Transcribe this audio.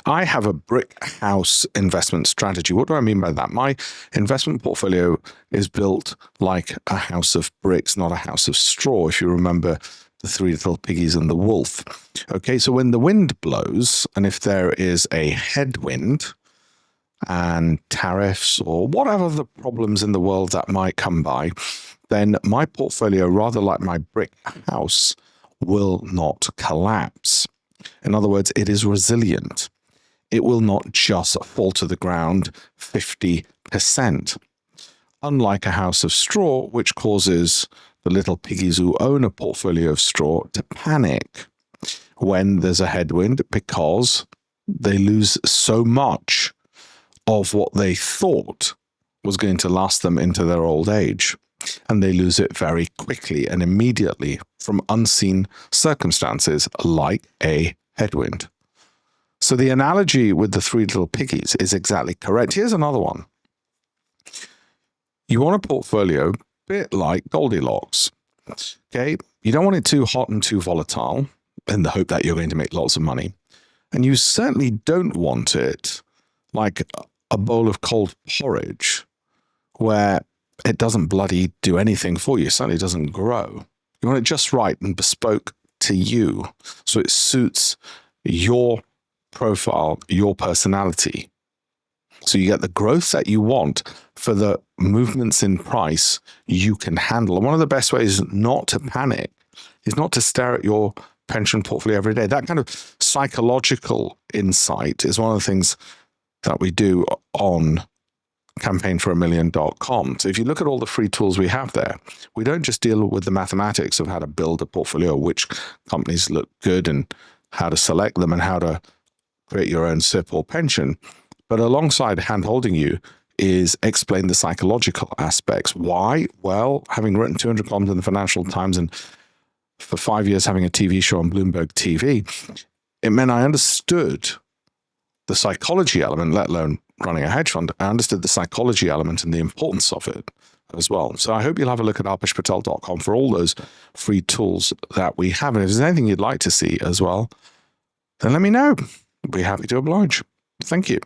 I have a brick house investment strategy. What do I mean by that? My investment portfolio is built like a house of bricks, not a house of straw, if you remember the three little piggies and the wolf. Okay, so when the wind blows, and if there is a headwind and tariffs or whatever the problems in the world that might come by, then my portfolio, rather like my brick house, will not collapse. In other words, it is resilient. It will not just fall to the ground 50%. Unlike a house of straw, which causes the little piggies who own a portfolio of straw to panic when there's a headwind because they lose so much of what they thought was going to last them into their old age. And they lose it very quickly and immediately from unseen circumstances like a headwind. So the analogy with the three little piggies is exactly correct. Here's another one. You want a portfolio a bit like Goldilocks. Okay, you don't want it too hot and too volatile in the hope that you're going to make lots of money. And you certainly don't want it like a bowl of cold porridge where it doesn't bloody do anything for you. It certainly doesn't grow. You want it just right and bespoke to you so it suits your profile, your personality. So you get the growth that you want for the movements in price you can handle. And one of the best ways not to panic is not to stare at your pension portfolio every day. That kind of psychological insight is one of the things that we do on campaignforamillion.com. So if you look at all the free tools we have there, we don't just deal with the mathematics of how to build a portfolio, which companies look good and how to select them and how to create your own SIP or pension. But alongside hand-holding you is explain the psychological aspects. Why? Well, having written 200 columns in the Financial Times and for 5 years having a TV show on Bloomberg TV, it meant I understood the psychology element, let alone running a hedge fund. I understood the psychology element and the importance of it as well. So I hope you'll have a look at alpeshpatel.com for all those free tools that we have. And if there's anything you'd like to see as well, then let me know. I'd be happy to oblige. Thank you.